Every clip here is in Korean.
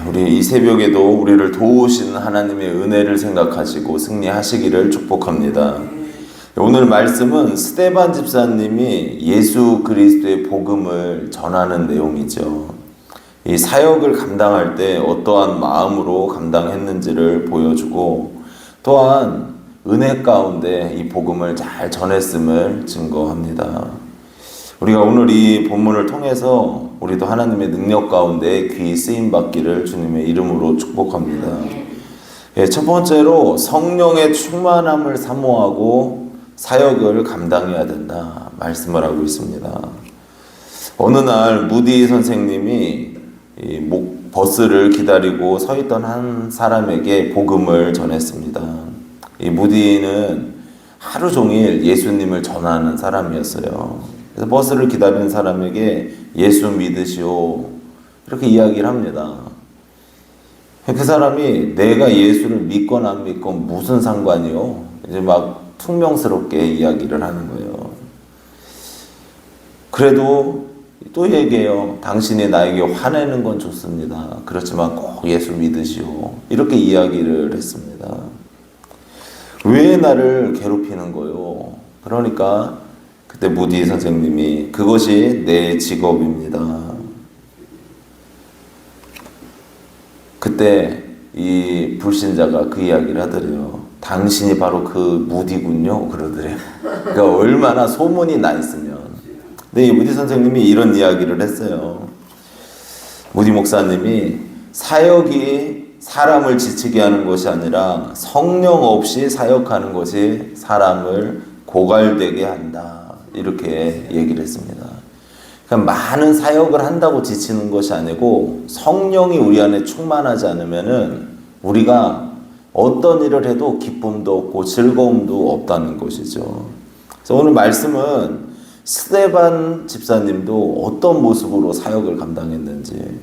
우리 이 새벽에도 우리를 도우시는 하나님의 은혜를 생각하시고 승리하시기를 축복합니다. 오늘 말씀은 스데반 집사님이 예수 그리스도의 복음을 전하는 내용이죠. 이 사역을 감당할 때 어떠한 마음으로 감당했는지를 보여주고 또한 은혜 가운데 이 복음을 잘 전했음을 증거합니다. 우리가 오늘 이 본문을 통해서 우리도 하나님의 능력 가운데 귀히 쓰임받기를 주님의 이름으로 축복합니다. 첫 번째로 성령의 충만함을 사모하고 사역을 감당해야 된다 말씀을 하고 있습니다. 어느 날 무디 선생님이 버스를 기다리고 서 있던 한 사람에게 복음을 전했습니다. 이 무디는 하루 종일 예수님을 전하는 사람이었어요. 그래서 버스를 기다리는 사람에게 예수 믿으시오 이렇게 이야기를 합니다. 그 사람이 내가 예수를 믿건 안 믿건 무슨 상관이요? 이제 막 퉁명스럽게 이야기를 하는 거예요. 그래도 또 얘기해요. 당신이 나에게 화내는 건 좋습니다. 그렇지만 꼭 예수 믿으시오. 이렇게 이야기를 했습니다. 왜 나를 괴롭히는 거요? 그러니까 그때 무디 선생님이 그것이 내 직업입니다. 그때 이 불신자가 그 이야기를 하더래요. 당신이 바로 그 무디군요. 그러더래요. 그러니까 얼마나 소문이 나 있으면. 근데 이 무디 선생님이 이런 이야기를 했어요. 무디 목사님이 사역이 사람을 지치게 하는 것이 아니라 성령 없이 사역하는 것이 사람을 고갈되게 한다. 이렇게 얘기를 했습니다. 그러니까 많은 사역을 한다고 지치는 것이 아니고 성령이 우리 안에 충만하지 않으면은 우리가 어떤 일을 해도 기쁨도 없고 즐거움도 없다는 것이죠. 그래서 오늘 말씀은 스데반 집사님도 어떤 모습으로 사역을 감당했는지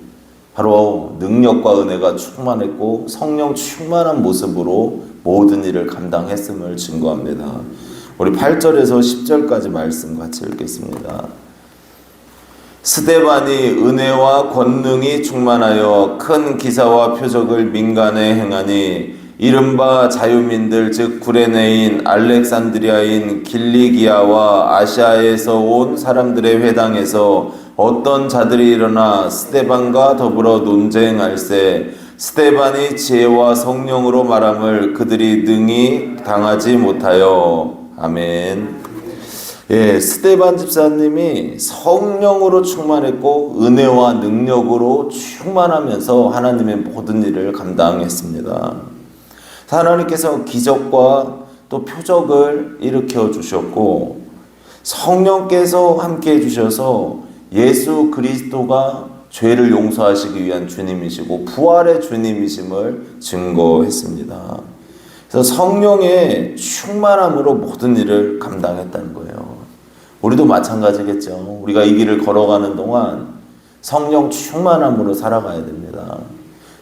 바로 능력과 은혜가 충만했고 성령 충만한 모습으로 모든 일을 감당했음을 증거합니다. 우리 8절에서 10절까지 말씀 같이 읽겠습니다. 스데반이 은혜와 권능이 충만하여 큰 기사와 표적을 민간에 행하니 이른바 자유민들 즉 구레네인 알렉산드리아인 길리기아와 아시아에서 온 사람들의 회당에서 어떤 자들이 일어나 스데반과 더불어 논쟁할세 스데반이 지혜와 성령으로 말함을 그들이 능히 당하지 못하여. 아멘. 스데반 집사님이 성령으로 충만했고 은혜와 능력으로 충만하면서 하나님의 모든 일을 감당했습니다. 하나님께서 기적과 또 표적을 일으켜 주셨고 성령께서 함께 해주셔서 예수 그리스도가 죄를 용서하시기 위한 주님이시고 부활의 주님이심을 증거했습니다. 그래서 성령의 충만함으로 모든 일을 감당했다는 거예요. 우리도 마찬가지겠죠. 우리가 이 길을 걸어가는 동안 성령 충만함으로 살아가야 됩니다.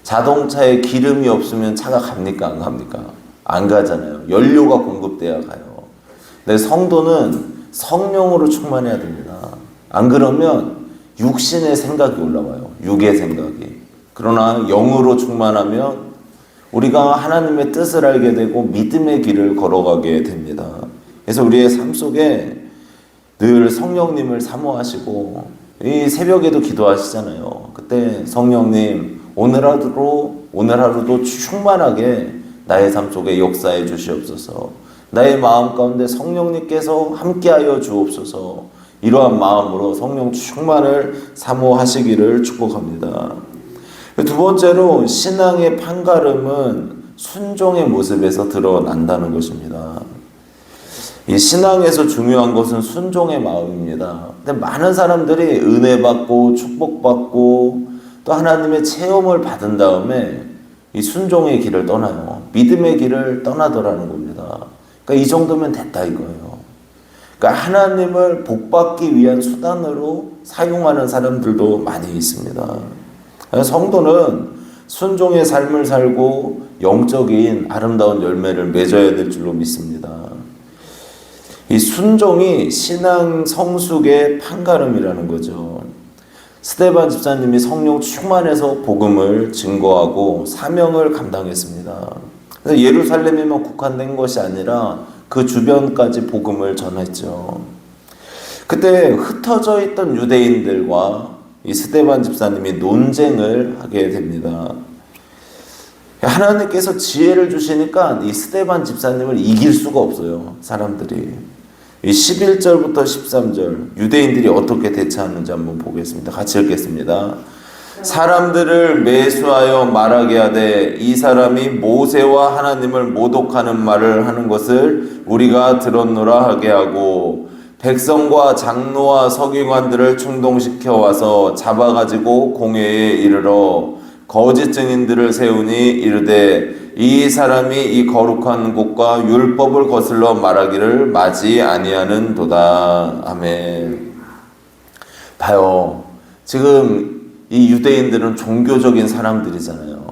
자동차에 기름이 없으면 차가 갑니까? 안 갑니까? 안 가잖아요. 연료가 공급돼야 가요. 근데 성도는 성령으로 충만해야 됩니다. 안 그러면 육신의 생각이 올라와요. 육의 생각이. 그러나 영으로 충만하면 우리가 하나님의 뜻을 알게 되고 믿음의 길을 걸어가게 됩니다. 그래서 우리의 삶 속에 늘 성령님을 사모하시고 이 새벽에도 기도하시잖아요. 그때 성령님 오늘 하루도 충만하게 나의 삶 속에 역사해 주시옵소서. 나의 마음 가운데 성령님께서 함께하여 주옵소서. 이러한 마음으로 성령 충만을 사모하시기를 축복합니다. 두 번째로 신앙의 판가름은 순종의 모습에서 드러난다는 것입니다. 이 신앙에서 중요한 것은 순종의 마음입니다. 근데 많은 사람들이 은혜 받고 축복받고 또 하나님의 체험을 받은 다음에 이 순종의 길을 떠나요. 믿음의 길을 떠나더라는 겁니다. 그러니까 이 정도면 됐다 이거예요. 그러니까 하나님을 복받기 위한 수단으로 사용하는 사람들도 많이 있습니다. 성도는 순종의 삶을 살고 영적인 아름다운 열매를 맺어야 될 줄로 믿습니다. 이 순종이 신앙 성숙의 판가름이라는 거죠. 스데반 집사님이 성령 충만해서 복음을 증거하고 사명을 감당했습니다. 그래서 예루살렘에만 국한된 것이 아니라 그 주변까지 복음을 전했죠. 그때 흩어져 있던 유대인들과 이 스데반 집사님이 논쟁을 하게 됩니다. 하나님께서 지혜를 주시니까 이 스데반 집사님을 이길 수가 없어요. 사람들이. 이 11절부터 13절 유대인들이 어떻게 대처하는지 한번 보겠습니다. 같이 읽겠습니다. 사람들을 매수하여 말하게 하되 이 사람이 모세와 하나님을 모독하는 말을 하는 것을 우리가 들었노라 하게 하고 백성과 장로와 서기관들을 충동시켜 와서 잡아가지고 공회에 이르러 거짓 증인들을 세우니 이르되 이 사람이 이 거룩한 곳과 율법을 거슬러 말하기를 마지 아니하는도다. 아멘. 봐요. 지금 이 유대인들은 종교적인 사람들이잖아요.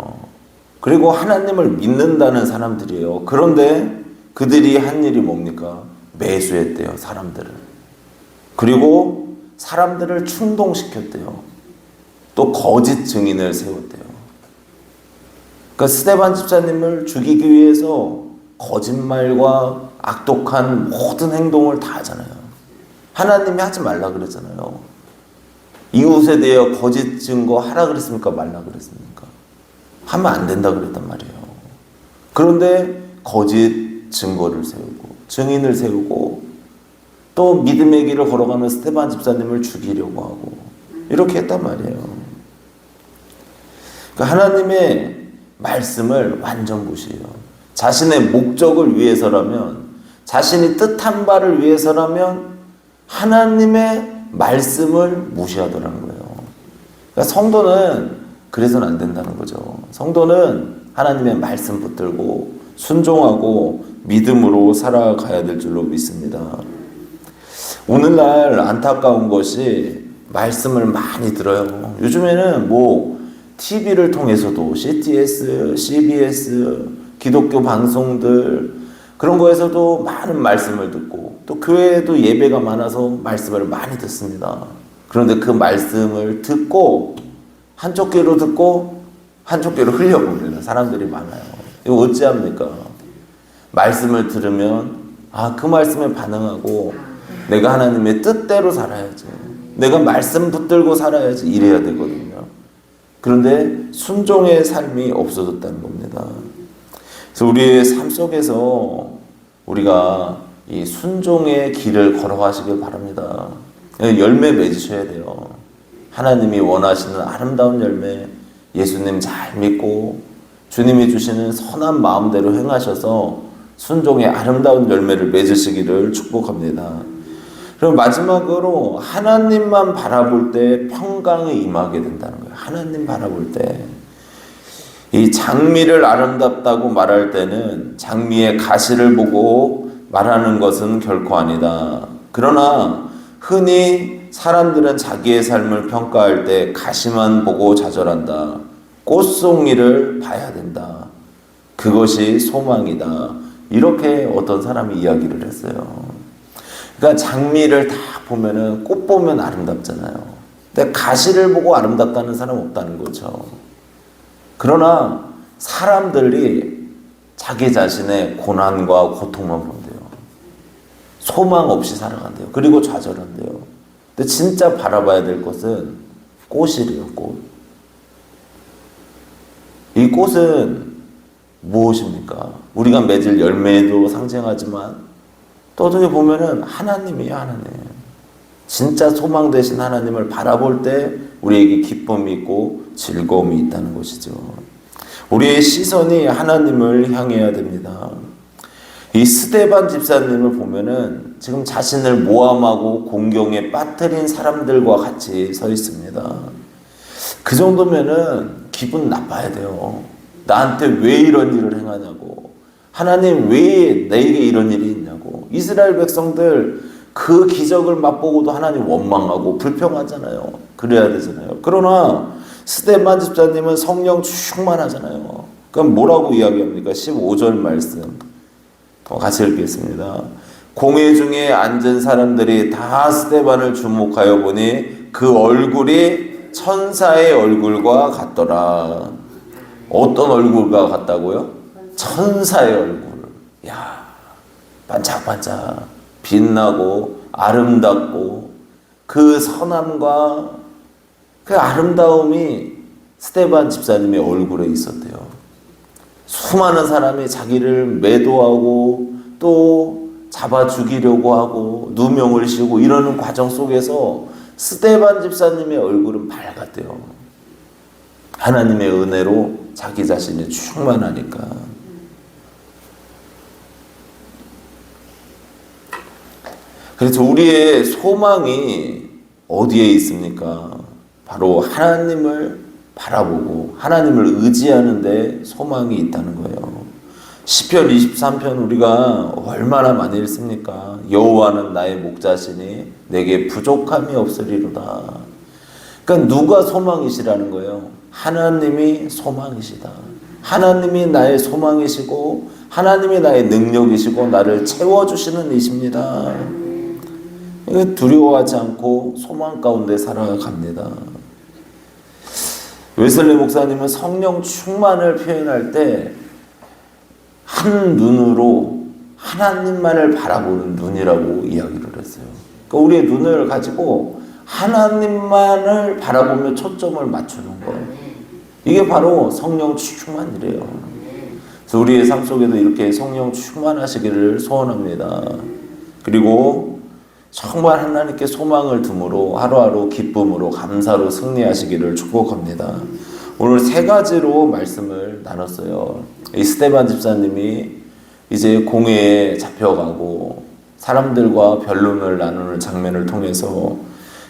그리고 하나님을 믿는다는 사람들이에요. 그런데 그들이 한 일이 뭡니까? 매수했대요, 사람들을. 그리고 사람들을 충동시켰대요. 또 거짓 증인을 세웠대요. 그러니까 스데반 집사님을 죽이기 위해서 거짓말과 악독한 모든 행동을 다 하잖아요. 하나님이 하지 말라 그랬잖아요. 이웃에 대해 거짓 증거 하라 그랬습니까? 말라 그랬습니까? 하면 안 된다 그랬단 말이에요. 그런데 거짓 증거를 세우고 증인을 세우고 또 믿음의 길을 걸어가는 스데반 집사님을 죽이려고 하고 이렇게 했단 말이에요. 그러니까 하나님의 말씀을 완전 무시해요. 자신의 목적을 위해서라면, 자신이 뜻한 바를 위해서라면 하나님의 말씀을 무시하더라는 거예요. 그러니까 성도는 그래서는 안 된다는 거죠. 성도는 하나님의 말씀 붙들고 순종하고 믿음으로 살아가야 될 줄로 믿습니다. 오늘날 안타까운 것이 말씀을 많이 들어요. 요즘에는 TV를 통해서도 CTS, CBS, 기독교 방송들 그런 거에서도 많은 말씀을 듣고 또 교회에도 예배가 많아서 말씀을 많이 듣습니다. 그런데 그 말씀을 듣고 한쪽 귀로 듣고 한쪽 귀로 흘려버리는 사람들이 많아요. 이거 어찌합니까? 말씀을 들으면 그 말씀에 반응하고 내가 하나님의 뜻대로 살아야지. 내가 말씀 붙들고 살아야지. 이래야 되거든요. 그런데 순종의 삶이 없어졌다는 겁니다. 그래서 우리의 삶 속에서 우리가 이 순종의 길을 걸어가시길 바랍니다. 열매 맺으셔야 돼요. 하나님이 원하시는 아름다운 열매, 예수님 잘 믿고 주님이 주시는 선한 마음대로 행하셔서 순종의 아름다운 열매를 맺으시기를 축복합니다. 그리고 마지막으로 하나님만 바라볼 때 평강이 임하게 된다는 거예요. 하나님 바라볼 때. 이 장미를 아름답다고 말할 때는 장미의 가시를 보고 말하는 것은 결코 아니다. 그러나 흔히 사람들은 자기의 삶을 평가할 때 가시만 보고 좌절한다. 꽃송이를 봐야 된다. 그것이 소망이다. 이렇게 어떤 사람이 이야기를 했어요. 그러니까 장미를 다 보면은 꽃 보면 아름답잖아요. 근데 가시를 보고 아름답다는 사람 없다는 거죠. 그러나 사람들이 자기 자신의 고난과 고통만 본대요. 소망 없이 살아간대요. 그리고 좌절한대요. 근데 진짜 바라봐야 될 것은 꽃이래요. 꽃. 이 꽃은 무엇입니까? 우리가 맺을 열매도 상징하지만 또 어떻게 보면은 하나님이에요. 하나님. 진짜 소망 되신 하나님을 바라볼 때 우리에게 기쁨이 있고 즐거움이 있다는 것이죠. 우리의 시선이 하나님을 향해야 됩니다. 이 스데반 집사님을 보면은 지금 자신을 모함하고 공경에 빠뜨린 사람들과 같이 서 있습니다. 그 정도면은 기분 나빠야 돼요. 나한테 왜 이런 일을 행하냐고. 하나님 왜 내게 이런 일이 있냐고. 이스라엘 백성들 그 기적을 맛보고도 하나님 원망하고 불평하잖아요. 그래야 되잖아요. 그러나 스데반 집사님은 성령 충만하잖아요. 그럼 뭐라고 이야기합니까? 15절 말씀 같이 읽겠습니다. 공회 중에 앉은 사람들이 다 스데반을 주목하여 보니 그 얼굴이 천사의 얼굴과 같더라. 어떤 얼굴과 같다고요? 천사의 얼굴. 야, 반짝반짝 빛나고 아름답고 그 선함과 그 아름다움이 스데반 집사님의 얼굴에 있었대요. 수많은 사람이 자기를 매도하고 또 잡아 죽이려고 하고 누명을 씌우고 이러는 과정 속에서 스데반 집사님의 얼굴은 밝았대요. 하나님의 은혜로 자기 자신이 충만하니까. 그래서 우리의 소망이 어디에 있습니까? 바로 하나님을 바라보고 하나님을 의지하는 데 소망이 있다는 거예요. 시편 23편 우리가 얼마나 많이 읽습니까? 여호와는 나의 목자시니 내게 부족함이 없으리로다. 그러니까 누가 소망이시라는 거예요? 하나님이 소망이시다. 하나님이 나의 소망이시고 하나님이 나의 능력이시고 나를 채워주시는 이십니다. 두려워하지 않고 소망 가운데 살아갑니다. 웨슬리 목사님은 성령 충만을 표현할 때 한 눈으로 하나님만을 바라보는 눈이라고 이야기를 했어요. 그러니까 우리의 눈을 가지고 하나님만을 바라보며 초점을 맞추는 거예요. 이게 바로 성령 충만이래요. 그래서 우리의 삶 속에도 이렇게 성령 충만하시기를 소원합니다. 그리고 정말 하나님께 소망을 둠으로 하루하루 기쁨으로 감사로 승리하시기를 축복합니다. 오늘 세 가지로 말씀을 나눴어요. 이 스데반 집사님이 이제 공회에 잡혀가고 사람들과 변론을 나누는 장면을 통해서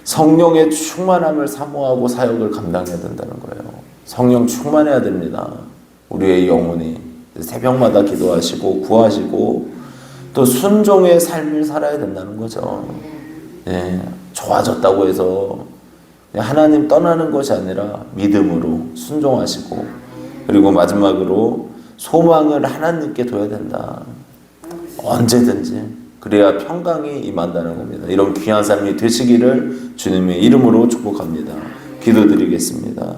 성령의 충만함을 사모하고 사역을 감당해야 된다는 거예요. 성령 충만해야 됩니다. 우리의 영혼이 새벽마다 기도하시고 구하시고 또 순종의 삶을 살아야 된다는 거죠. 네, 좋아졌다고 해서 하나님 떠나는 것이 아니라 믿음으로 순종하시고 그리고 마지막으로 소망을 하나님께 둬야 된다. 언제든지 그래야 평강이 임한다는 겁니다. 이런 귀한 삶이 되시기를 주님의 이름으로 축복합니다. 기도드리겠습니다.